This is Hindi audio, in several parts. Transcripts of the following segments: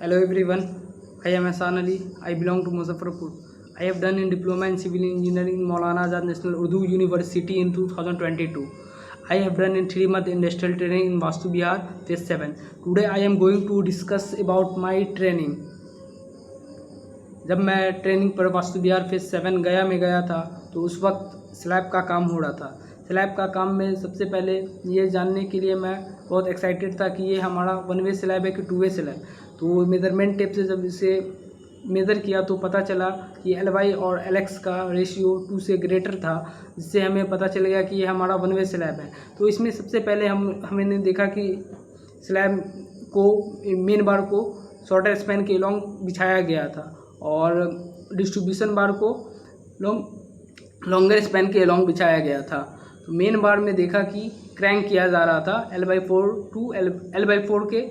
Hello everyone, I am Hassan Ali. I belong to Muzaffarpur. I have done in Diploma in Civil Engineering in Maulana Azad National Urdu University in 2022. I have done in 3 month industrial training in Vastu Bihar, Phase 7. Today I am going to discuss about my training. जब मैं ट्रेनिंग पर वास्तु बिहार फेज 7 गया था तो उस वक्त स्लैब का काम हो रहा था। स्लैब का काम में सबसे पहले ये जानने के लिए मैं बहुत एक्साइटेड था कि ये हमारा 1 वे स्लैब है कि 2 वे स्लैब। तो मेज़रमेंट टेप से जब इसे मेज़र किया तो पता चला कि LY और LX का रेशियो 2 से ग्रेटर था, जिससे हमें पता चल गया कि ये हमारा 1 वे स्लैब है। तो इसमें सबसे पहले हमने देखा कि स्लैब को मेन बार को शॉर्टर स्पैन के लॉन्ग बिछाया गया था और डिस्ट्रीब्यूशन बार को लॉन्गर स्पैन के लॉन्ग बिछाया गया था। तो मेन बार में देखा कि क्रैंक किया जा रहा था L/4 टू L/4 के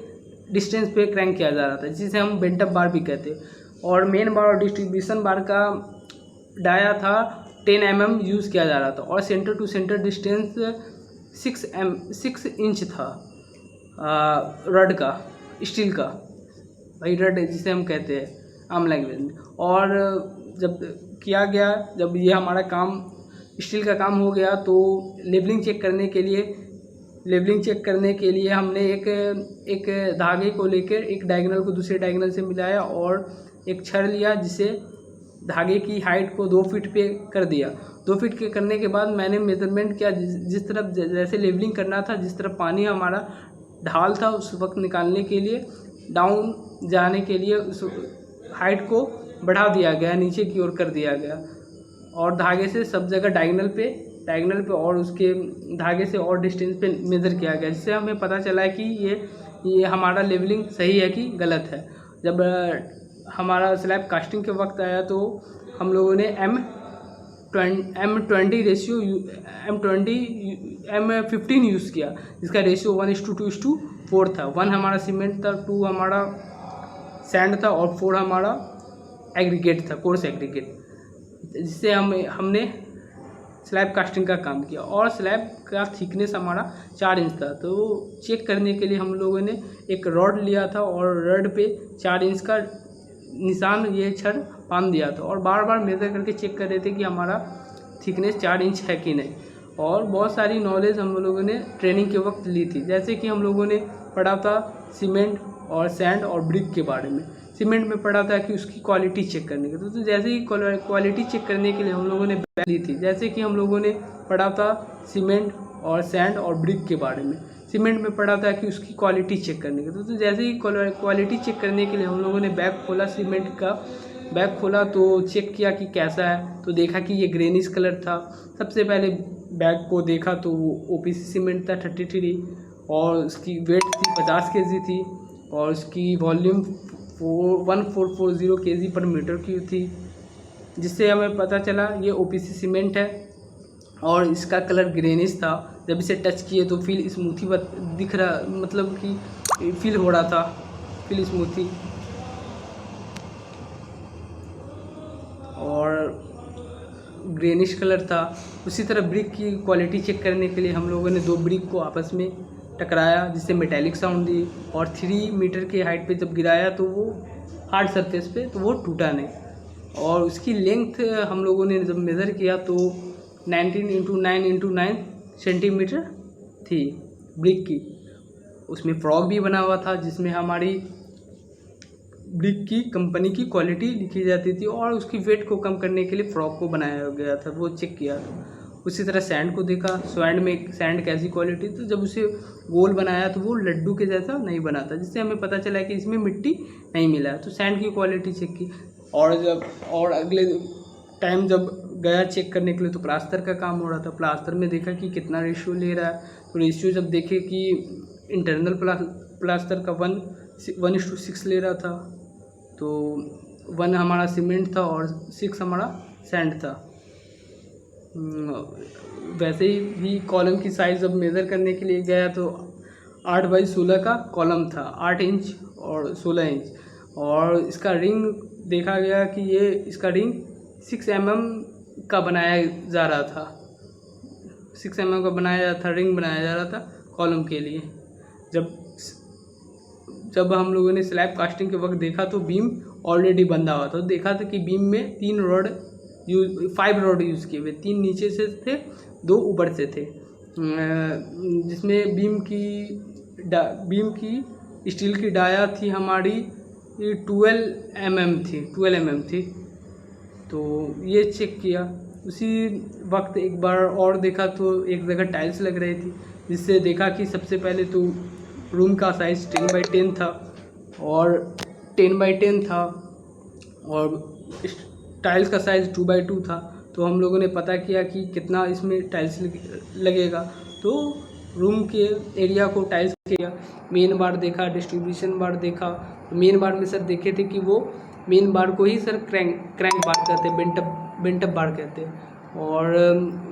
डिस्टेंस पे क्रैंक किया जा रहा था, जिसे हम बेंटअप बार भी कहते हैं। और मेन बार और डिस्ट्रीब्यूशन बार का डाया था 10 mm यूज़ किया जा रहा था और centre to centre distance 6 inch था रड का, स्टील का, भाई रड जिसे हम कहते हैं आम लैंग्वेज में। और जब किया गया, जब ये हमारा काम स्टील का काम हो गया तो लेवलिंग चेक करने के लिए हमने एक धागे को लेकर एक डायगोनल को दूसरे डायगोनल से मिलाया और एक छड़ लिया, जिसे धागे की हाइट को 2 फीट पे कर दिया। 2 फीट के करने के बाद मैंने मेजरमेंट किया, जिस तरफ जैसे लेवलिंग करना था, जिस तरफ पानी हमारा ढाल था उस वक्त निकालने के लिए, डाउन जाने के लिए उस हाइट को बढ़ा दिया गया, नीचे की ओर कर दिया गया और धागे से सब जगह डायगोनल पे और उसके धागे से और डिस्टेंस पे मेज़र किया गया, जिससे हमें पता चला कि ये हमारा लेवलिंग सही है कि गलत है। जब हमारा स्लैब कास्टिंग के वक्त आया तो हम लोगों ने M20 रेशियो M15 यूज़ किया, जिसका रेशियो 1:2:4 था। 1 हमारा सीमेंट था, 2 हमारा सैंड था और 4 हमारा एग्रीगेट था, कोर्स एग्रीगेट, जिससे हमने स्लैब कास्टिंग का काम किया। और स्लैब का थिकनेस हमारा 4 इंच था। तो चेक करने के लिए हम लोगों ने एक रॉड लिया था और रॉड पे 4 इंच का निशान ये छड़ बांध दिया था और बार बार मेज़र करके चेक कर रहे थे कि हमारा थिकनेस 4 इंच है कि नहीं। और बहुत सारी नॉलेज हम लोगों ने ट्रेनिंग के वक्त ली थी, जैसे कि हम लोगों ने पढ़ा था सीमेंट और सैंड और ब्रिक के बारे में। सीमेंट में पढ़ा था कि उसकी क्वालिटी चेक करने के, तो जैसे ही क्वालिटी चेक करने के लिए हम लोगों ने बैग ली थी, जैसे कि हम लोगों ने पढ़ा था सीमेंट और सैंड और ब्रिक के बारे में। सीमेंट में पढ़ा था कि उसकी क्वालिटी चेक करने के, तो जैसे ही क्वालिटी चेक करने के लिए हम लोगों ने बैग खोला, सीमेंट का बैग खोला तो चेक किया कि कैसा है, तो देखा कि ये ग्रेनिश कलर था। सबसे पहले बैग को देखा तो वो OPC सीमेंट था 33 और उसकी वेट थी 50 kg थी और उसकी वॉल्यूम 1440 kg/m³ थी, जिससे हमें पता चला ये OPC सीमेंट है। और इसका कलर ग्रेनिश था। जब इसे टच किए तो फील स्मूथी दिख रहा, मतलब कि फील हो रहा था, फील स्मूथी। और ग्रेनिश कलर था। उसी तरह ब्रिक की क्वालिटी चेक करने के लिए हम लोगों ने 2 ब्रिक को आपस में टकराया, जिससे मेटेलिक साउंड दी और 3 मीटर की हाइट पे जब गिराया तो वो हार्ड सरफेस पे, तो वो टूटा नहीं। और उसकी लेंथ हम लोगों ने जब मेज़र किया तो 19 × 9 × 9 सेंटीमीटर थी ब्रिक की। उसमें फ्रॉग भी बना हुआ था, जिसमें हमारी ब्रिक की कंपनी की क्वालिटी लिखी जाती थी और उसकी वेट को कम करने के लिए फ्रॉग को बनाया गया था, वो चेक किया। उसी तरह सैंड को देखा, सैंड कैसी क्वालिटी, तो जब उसे गोल बनाया तो वो लड्डू के जैसा नहीं बना था, जिससे हमें पता चला कि इसमें मिट्टी नहीं मिला है। तो सैंड की क्वालिटी चेक की और अगले टाइम जब गया चेक करने के लिए तो प्लास्टर का काम हो रहा था। प्लास्टर में देखा कि कितना रेशियो ले रहा है, तो रेशियो जब देखे कि इंटरनल प्लास्टर का 1:6 ले रहा था, तो 1 हमारा सीमेंट था और 6 हमारा सैंड था। वैसे ही कॉलम की साइज़ जब मेज़र करने के लिए गया तो 8/16 का कॉलम था, 8 इंच और 16 इंच। और इसका रिंग देखा गया कि इसका रिंग 6 mm का बनाया जा रहा था, 6 mm का रिंग बनाया जा रहा था कॉलम के लिए। जब जब हम लोगों ने स्लैब कास्टिंग के वक्त देखा तो बीम ऑलरेडी बंधा हुआ था। तो देखा था कि बीम में 5 रॉड यूज़ किए हुए, 3 नीचे से थे, 2 ऊपर से थे, जिसमें बीम की स्टील की डाया थी हमारी 12 mm थी। तो ये चेक किया। उसी वक्त एक बार और देखा तो एक जगह टाइल्स लग रही थी, जिससे देखा कि सबसे पहले तो रूम का साइज़ 10x10 था और 10x10 था और टाइल्स का साइज़ 2x2 था। तो हम लोगों ने पता किया कि कितना इसमें टाइल्स लगेगा। तो रूम के एरिया को टाइल्स किया, मेन बार देखा, डिस्ट्रीब्यूशन बार देखा। तो मेन बार में सर देखे थे कि वो मेन बार को ही सर क्रैंक बार कहते हैं, बेंटअप बार कहते हैं। और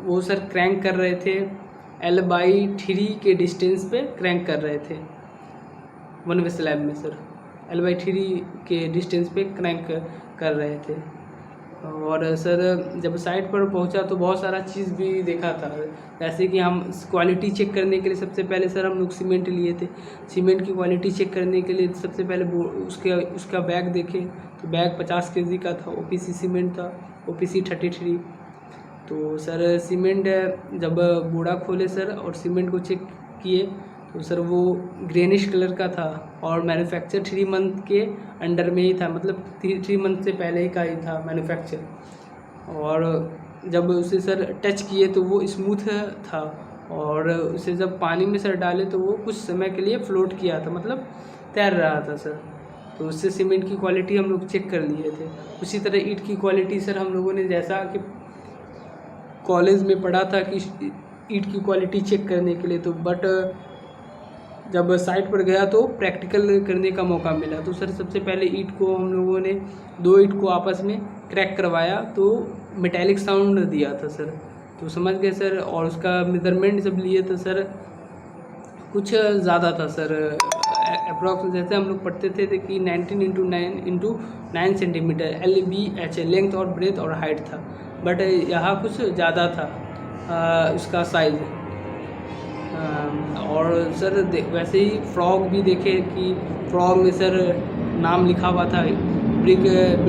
वो सर क्रैंक कर रहे थे L/3 के डिस्टेंस पे क्रैंक कर रहे थे 1 वे स्लैब में सर, L/3 के डिस्टेंस पे क्रैंक कर रहे थे। और सर जब साइट पर पहुंचा तो बहुत सारा चीज़ भी देखा था, जैसे कि हम क्वालिटी चेक करने के लिए सबसे पहले सर हम लोग सीमेंट लिए थे। सीमेंट की क्वालिटी चेक करने के लिए सबसे पहले उसका बैग देखे तो बैग 50 kg का था, OPC सीमेंट था, OPC 33। तो सर सीमेंट जब बोरा खोले सर और सीमेंट को चेक किए तो सर वो ग्रेनिश कलर का था और मैन्युफैक्चर 3 मंथ के अंडर में ही था, मतलब 3 मंथ से पहले ही का ही था मैन्युफैक्चर। और जब उसे सर टच किए तो वो स्मूथ था और उसे जब पानी में सर डाले तो वो कुछ समय के लिए फ्लोट किया था, मतलब तैर रहा था सर। तो उससे सीमेंट की क्वालिटी हम लोग चेक कर लिए थे। उसी तरह ईंट की क्वालिटी सर हम लोगों ने जैसा कि कॉलेज में पढ़ा था कि ईंट की क्वालिटी चेक करने के लिए, तो बट जब साइट पर गया तो प्रैक्टिकल करने का मौका मिला। तो सर सबसे पहले ईंट को हम लोगों ने 2 ईंट को आपस में क्रैक करवाया तो मेटालिक साउंड दिया था सर, तो समझ गए सर। और उसका मेजरमेंट जब लिए तो सर कुछ ज़्यादा था सर, अप्रॉक्स जैसे हम लोग पढ़ते थे कि 19 × 9 सेंटीमीटर LBH लेंथ और ब्रेथ और हाइट था, बट यहाँ कुछ ज़्यादा था उसका साइज़। और सर वैसे ही फ्रॉग भी देखे कि फ्रॉग में सर नाम लिखा हुआ था ब्रिक